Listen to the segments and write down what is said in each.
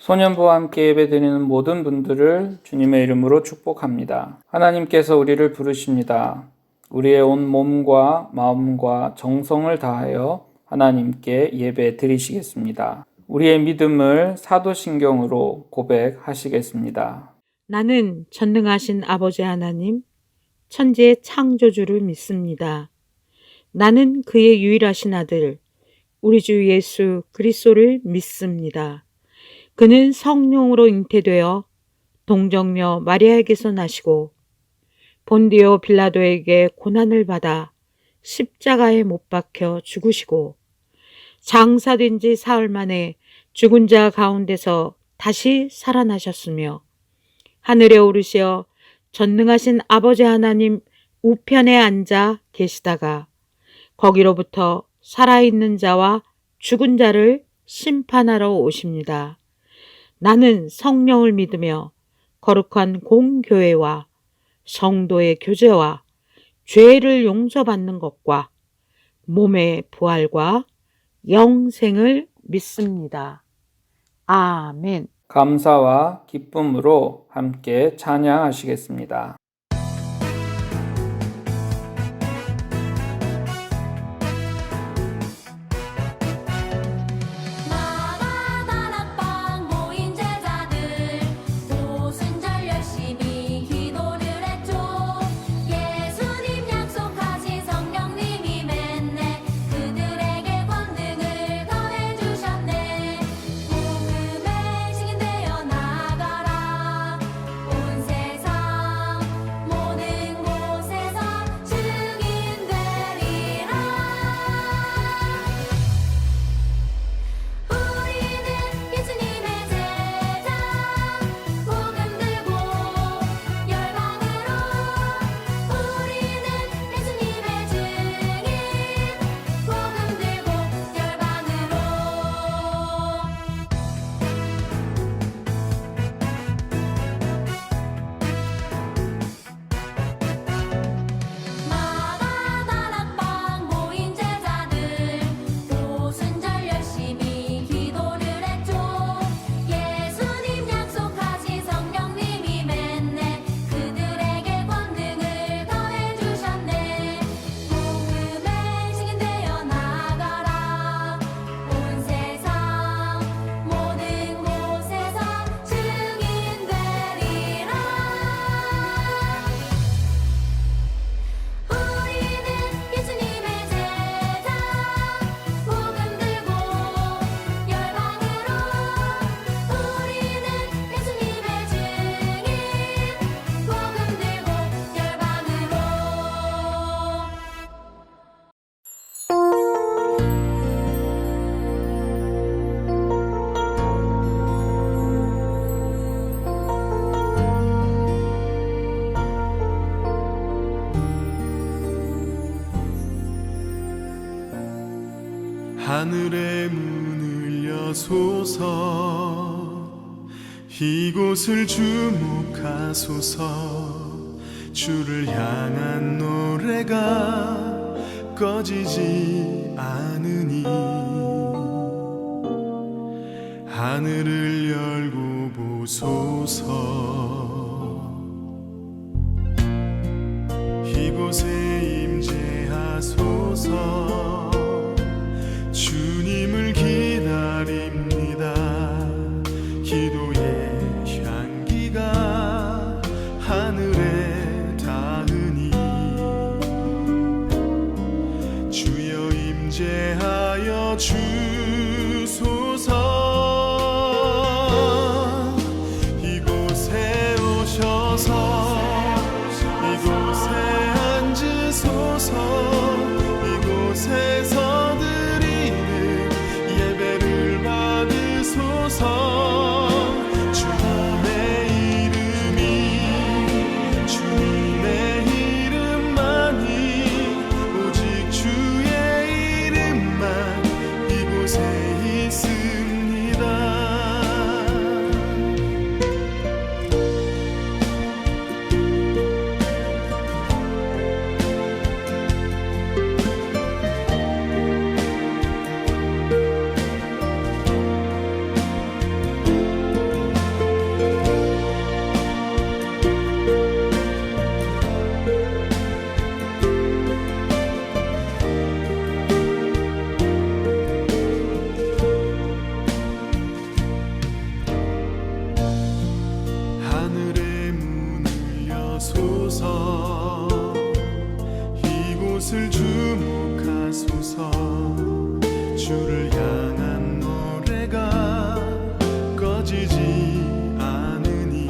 소년부와 함께 예배드리는 모든 분들을 주님의 이름으로 축복합니다. 하나님께서 우리를 부르십니다. 우리의 온 몸과 마음과 정성을 다하여 하나님께 예배 드리시겠습니다. 우리의 믿음을 사도신경으로 고백하시겠습니다. 나는 전능하신 아버지 하나님, 천지의 창조주를 믿습니다. 나는 그의 유일하신 아들, 우리 주 예수 그리스도를 믿습니다. 그는 성령으로 잉태되어 동정녀 마리아에게서 나시고 본디오 빌라도에게 고난을 받아 십자가에 못 박혀 죽으시고 장사된 지 사흘 만에 죽은 자 가운데서 다시 살아나셨으며 하늘에 오르시어 전능하신 아버지 하나님 우편에 앉아 계시다가 거기로부터 살아있는 자와 죽은 자를 심판하러 오십니다. 나는 성령을 믿으며 거룩한 공교회와 성도의 교제와 죄를 용서받는 것과 몸의 부활과 영생을 믿습니다. 아멘. 감사와 기쁨으로 함께 찬양하시겠습니다. 하늘의 문을 여소서 이곳을 주목하소서 주를 향한 노래가 꺼지지 않으니 하늘을 열고 보소서 이곳에 임재하소서. 주님을 기다립니다. 기도의 향기가 하늘에 닿으니 주여 임재하여 주소서. 이곳에 오셔서 이곳에 앉으소서. 이곳에서 드리는 예배를 받으소서. 주님의 이름이 주님의 이름만이 오직 주의 이름만 이곳에 있습니다. 하늘의 문을 여소서. 이곳을 주목하소서. 주를 향한 노래가 꺼지지 않으니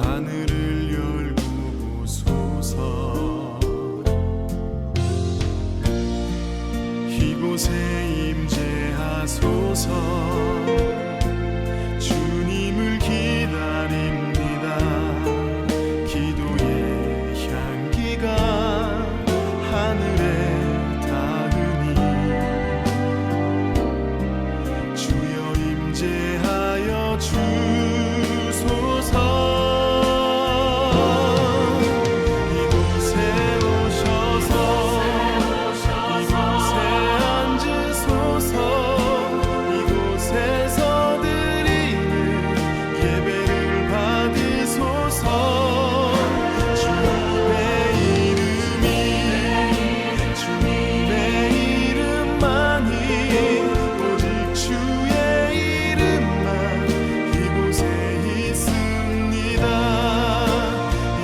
하늘을 열고 보소서. 이곳에 임재하소서. 주님을 기다립니다. 기도의 향기가 하늘에 닿으니 주여 임재하여 주소서. 이곳에 오셔서 이곳에 앉으소서. 이곳에서 드리는 예배를 받으소서. 주님의 이름이 주님의 이름만이 오직 주의 이름만 이곳에 있습니다.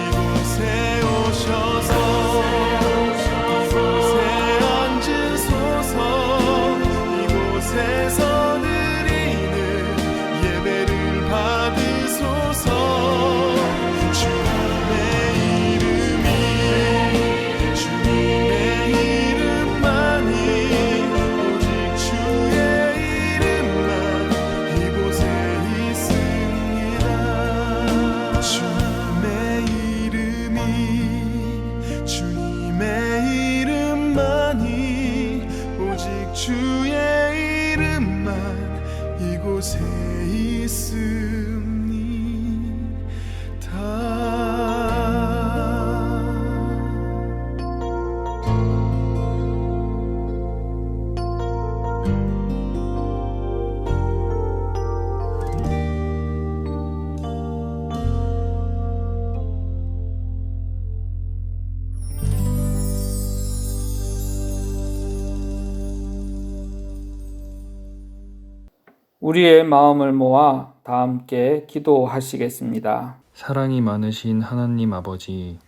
이곳에 오셔서 이곳에 앉으소서. 이곳에서 드리는 예배를 받으소서. 주님의 이름이 주님의 이름만이 오직 주의 이름만 이곳에 있습니다. 주님의 이름이 주님의 이름만이 오직 주의 이름만 이곳에 우리의 마음을 모아 다 함께 기도하시겠습니다. 사랑이 많으신 하나님 아버지,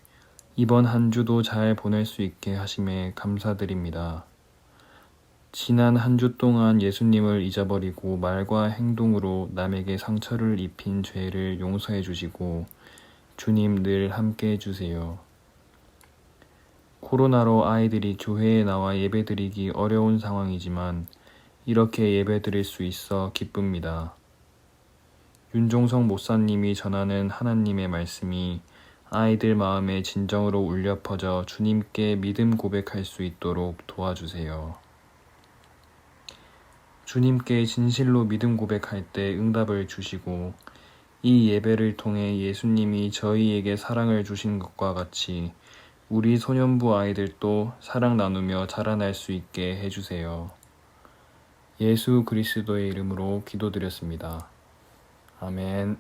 이번 한 주도 잘 보낼 수 있게 하심에 감사드립니다. 지난 한 주 동안 예수님을 잊어버리고 말과 행동으로 남에게 상처를 입힌 죄를 용서해 주시고 주님 늘 함께 해주세요. 코로나로 아이들이 교회에 나와 예배드리기 어려운 상황이지만 이렇게 예배드릴 수 있어 기쁩니다. 윤종성 목사님이 전하는 하나님의 말씀이 아이들 마음에 진정으로 울려 퍼져 주님께 믿음 고백할 수 있도록 도와주세요. 주님께 진실로 믿음 고백할 때 응답을 주시고 이 예배를 통해 예수님이 저희에게 사랑을 주신 것과 같이 우리 소년부 아이들도 사랑 나누며 자라날 수 있게 해주세요. 예수 그리스도의 이름으로 기도드렸습니다. 아멘.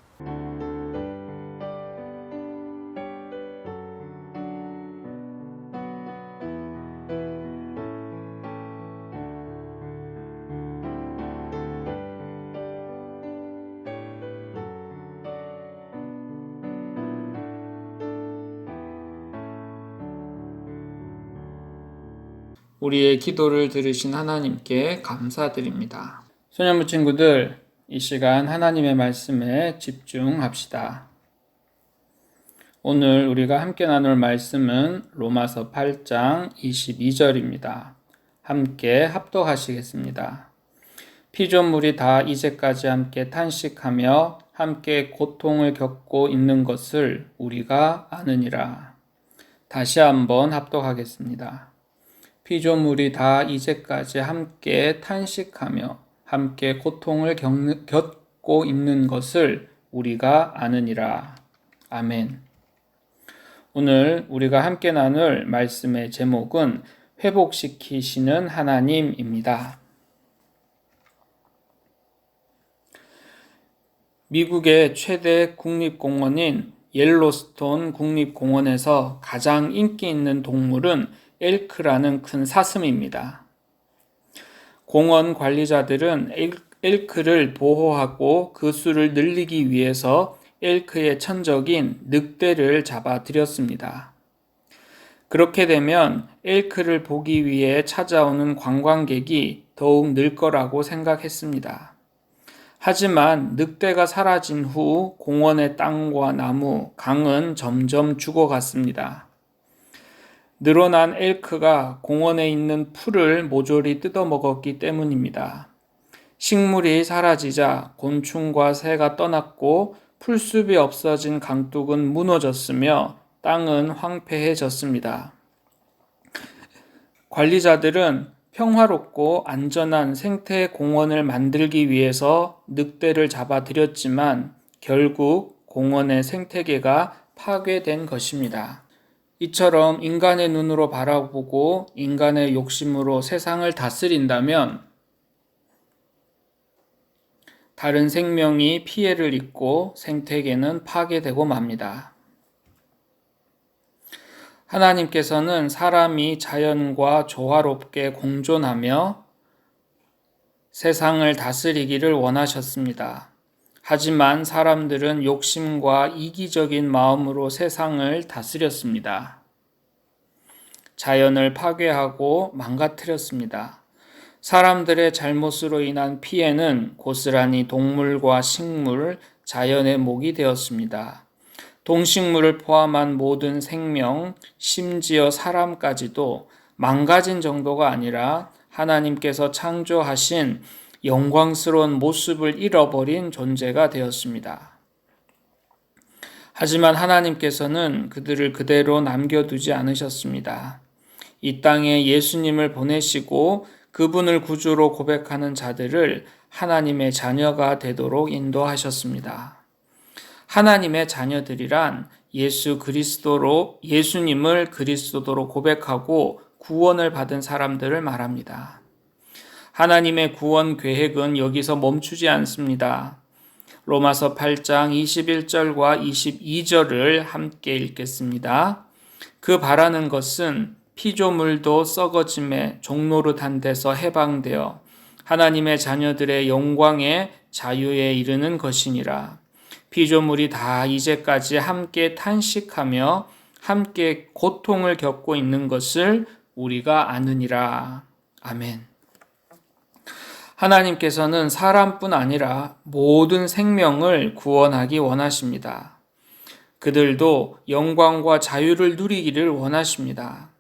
우리의 기도를 들으신 하나님께 감사드립니다. 소년부 친구들, 이 시간 하나님의 말씀에 집중합시다. 오늘 우리가 함께 나눌 말씀은 로마서 8장 22절입니다. 함께 합독하시겠습니다. 피조물이 다 이제까지 함께 탄식하며 함께 고통을 겪고 있는 것을 우리가 아느니라. 다시 한번 합독하겠습니다. 피조물이 다 이제까지 함께 탄식하며 함께 고통을 겪고 있는 것을 우리가 아느니라. 아멘. 오늘 우리가 함께 나눌 말씀의 제목은 회복시키시는 하나님입니다. 미국의 최대 국립공원인 옐로스톤 국립공원에서 가장 인기 있는 동물은 엘크라는 큰 사슴입니다. 공원 관리자들은 엘크를 보호하고 그 수를 늘리기 위해서 엘크의 천적인 늑대를 잡아들였습니다. 그렇게 되면 엘크를 보기 위해 찾아오는 관광객이 더욱 늘 거라고 생각했습니다. 하지만 늑대가 사라진 후 공원의 땅과 나무, 강은 점점 죽어갔습니다. 늘어난 엘크가 공원에 있는 풀을 모조리 뜯어먹었기 때문입니다. 식물이 사라지자 곤충과 새가 떠났고 풀숲이 없어진 강둑은 무너졌으며 땅은 황폐해졌습니다. 관리자들은 평화롭고 안전한 생태 공원을 만들기 위해서 늑대를 잡아들였지만 결국 공원의 생태계가 파괴된 것입니다. 이처럼 인간의 눈으로 바라보고 인간의 욕심으로 세상을 다스린다면 다른 생명이 피해를 입고 생태계는 파괴되고 맙니다. 하나님께서는 사람이 자연과 조화롭게 공존하며 세상을 다스리기를 원하셨습니다. 하지만 사람들은 욕심과 이기적인 마음으로 세상을 다스렸습니다. 자연을 파괴하고 망가뜨렸습니다. 사람들의 잘못으로 인한 피해는 고스란히 동물과 식물, 자연의 목이 되었습니다. 동식물을 포함한 모든 생명, 심지어 사람까지도 망가진 정도가 아니라 하나님께서 창조하신 영광스러운 모습을 잃어버린 존재가 되었습니다. 하지만 하나님께서는 그들을 그대로 남겨두지 않으셨습니다. 이 땅에 예수님을 보내시고 그분을 구주로 고백하는 자들을 하나님의 자녀가 되도록 인도하셨습니다. 하나님의 자녀들이란 예수님을 그리스도로 고백하고 구원을 받은 사람들을 말합니다. 하나님의 구원 계획은 여기서 멈추지 않습니다. 로마서 8장 21절과 22절을 함께 읽겠습니다. 그 바라는 것은 피조물도 썩어짐에 종노릇한 데서 해방되어 하나님의 자녀들의 영광의 자유에 이르는 것이니라. 피조물이 다 이제까지 함께 탄식하며 함께 고통을 겪고 있는 것을 우리가 아느니라. 아멘. 하나님께서는 사람뿐 아니라 모든 생명을 구원하기 원하십니다. 그들도 영광과 자유를 누리기를 원하십니다.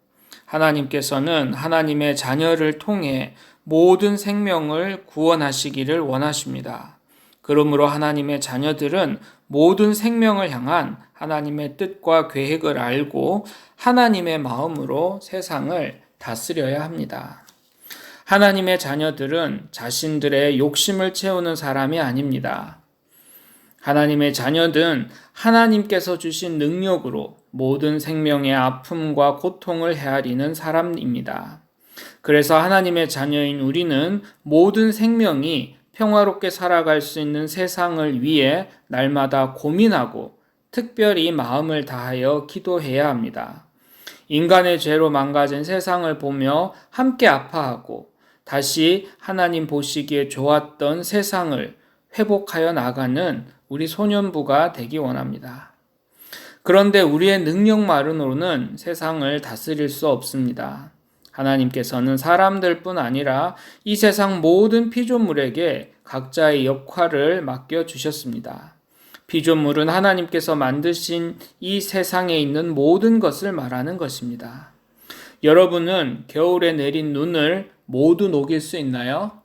하나님께서는 하나님의 자녀를 통해 모든 생명을 구원하시기를 원하십니다. 그러므로 하나님의 자녀들은 모든 생명을 향한 하나님의 뜻과 계획을 알고 하나님의 마음으로 세상을 다스려야 합니다. 하나님의 자녀들은 자신들의 욕심을 채우는 사람이 아닙니다. 하나님의 자녀들은 하나님께서 주신 능력으로 모든 생명의 아픔과 고통을 헤아리는 사람입니다. 그래서 하나님의 자녀인 우리는 모든 생명이 평화롭게 살아갈 수 있는 세상을 위해 날마다 고민하고 특별히 마음을 다하여 기도해야 합니다. 인간의 죄로 망가진 세상을 보며 함께 아파하고 다시 하나님 보시기에 좋았던 세상을 회복하여 나가는 우리 소년부가 되기 원합니다. 그런데 우리의 능력만으로는 세상을 다스릴 수 없습니다. 하나님께서는 사람들뿐 아니라 이 세상 모든 피조물에게 각자의 역할을 맡겨주셨습니다. 피조물은 하나님께서 만드신 이 세상에 있는 모든 것을 말하는 것입니다. 여러분은 겨울에 내린 눈을 모두 녹일 수 있나요?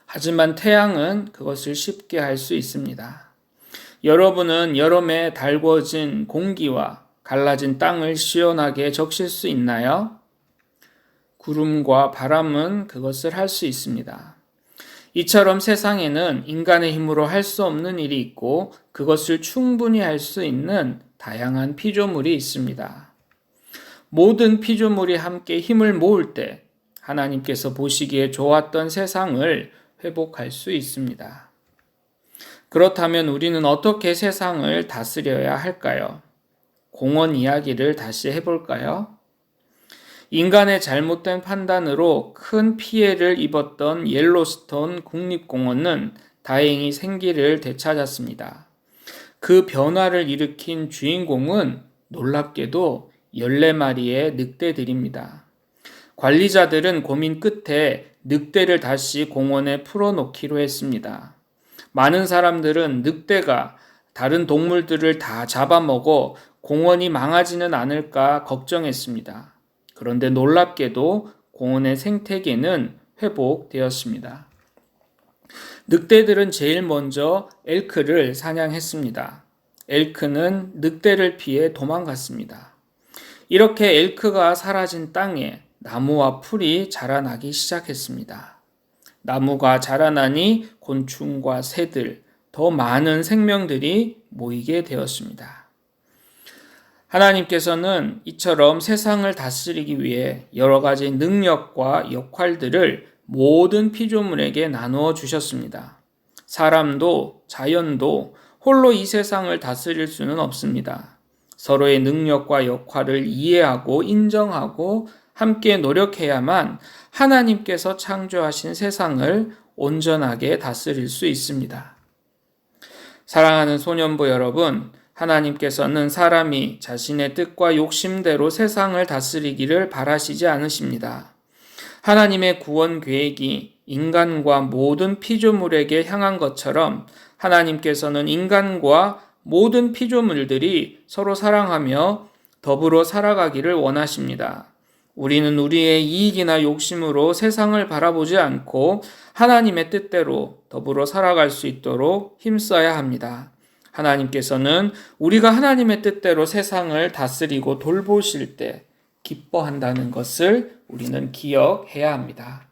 하지만 태양은 그것을 쉽게 할 수 있습니다. 여러분은 여름에 달궈진 공기와 갈라진 땅을 시원하게 적실 수 있나요? 구름과 바람은 그것을 할 수 있습니다. 이처럼 세상에는 인간의 힘으로 할 수 없는 일이 있고 그것을 충분히 할 수 있는 다양한 피조물이 있습니다. 모든 피조물이 함께 힘을 모을 때 하나님께서 보시기에 좋았던 세상을 회복할 수 있습니다. 그렇다면 우리는 어떻게 세상을 다스려야 할까요? 공원 이야기를 다시 해볼까요? 인간의 잘못된 판단으로 큰 피해를 입었던 옐로스톤 국립공원은 다행히 생기를 되찾았습니다. 그 변화를 일으킨 주인공은 놀랍게도 14마리의 늑대들입니다. 관리자들은 고민 끝에 늑대를 다시 공원에 풀어놓기로 했습니다. 많은 사람들은 늑대가 다른 동물들을 다 잡아먹어 공원이 망하지는 않을까 걱정했습니다. 그런데 놀랍게도 공원의 생태계는 회복되었습니다. 늑대들은 제일 먼저 엘크를 사냥했습니다. 엘크는 늑대를 피해 도망갔습니다. 이렇게 엘크가 사라진 땅에 나무와 풀이 자라나기 시작했습니다. 나무가 자라나니 곤충과 새들, 더 많은 생명들이 모이게 되었습니다. 하나님께서는 이처럼 세상을 다스리기 위해 여러 가지 능력과 역할들을 모든 피조물에게 나누어 주셨습니다. 사람도 자연도 홀로 이 세상을 다스릴 수는 없습니다. 서로의 능력과 역할을 이해하고 인정하고 함께 노력해야만 하나님께서 창조하신 세상을 온전하게 다스릴 수 있습니다. 사랑하는 소년부 여러분, 하나님께서는 사람이 자신의 뜻과 욕심대로 세상을 다스리기를 바라시지 않으십니다. 하나님의 구원 계획이 인간과 모든 피조물에게 향한 것처럼 하나님께서는 인간과 모든 피조물들이 서로 사랑하며 더불어 살아가기를 원하십니다. 우리는 우리의 이익이나 욕심으로 세상을 바라보지 않고 하나님의 뜻대로 더불어 살아갈 수 있도록 힘써야 합니다. 하나님께서는 우리가 하나님의 뜻대로 세상을 다스리고 돌보실 때 기뻐한다는 것을 우리는 기억해야 합니다.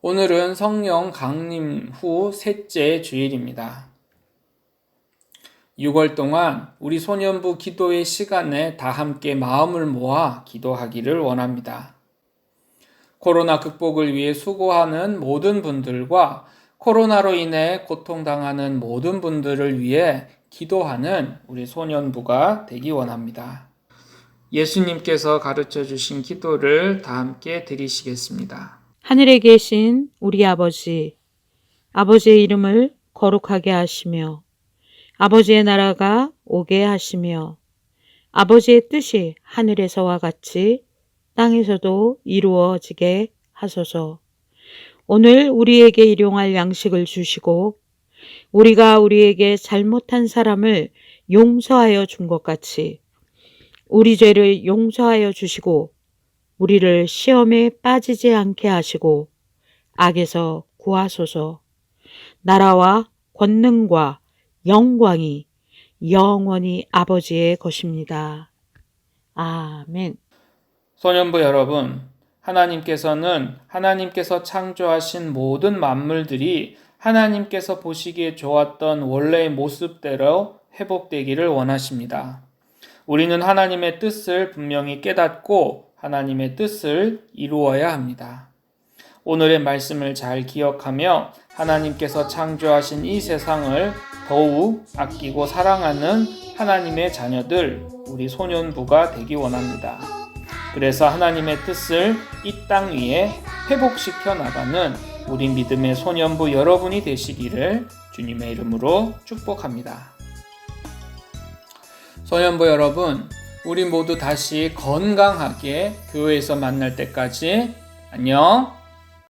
오늘은 성령 강림 후 셋째 주일입니다. 6월 동안 우리 소년부 기도의 시간에 다 함께 마음을 모아 기도하기를 원합니다. 코로나 극복을 위해 수고하는 모든 분들과 코로나로 인해 고통당하는 모든 분들을 위해 기도하는 우리 소년부가 되기 원합니다. 예수님께서 가르쳐 주신 기도를 다 함께 드리시겠습니다. 하늘에 계신 우리 아버지, 아버지의 이름을 거룩하게 하시며 아버지의 나라가 오게 하시며 아버지의 뜻이 하늘에서와 같이 땅에서도 이루어지게 하소서. 오늘 우리에게 일용할 양식을 주시고 우리가 우리에게 잘못한 사람을 용서하여 준 것 같이 우리 죄를 용서하여 주시고 우리를 시험에 빠지지 않게 하시고 악에서 구하소서. 나라와 권능과 영광이 영원히 아버지의 것입니다. 아멘. 소년부 여러분, 하나님께서는 하나님께서 창조하신 모든 만물들이 하나님께서 보시기에 좋았던 원래의 모습대로 회복되기를 원하십니다. 우리는 하나님의 뜻을 분명히 깨닫고 하나님의 뜻을 이루어야 합니다. 오늘의 말씀을 잘 기억하며 하나님께서 창조하신 이 세상을 더욱 아끼고 사랑하는 하나님의 자녀들, 우리 소년부가 되기 원합니다. 그래서 하나님의 뜻을 이 땅 위에 회복시켜 나가는 우리 믿음의 소년부 여러분이 되시기를 주님의 이름으로 축복합니다. 소년부 여러분, 우리 모두 다시 건강하게 교회에서 만날 때까지 안녕.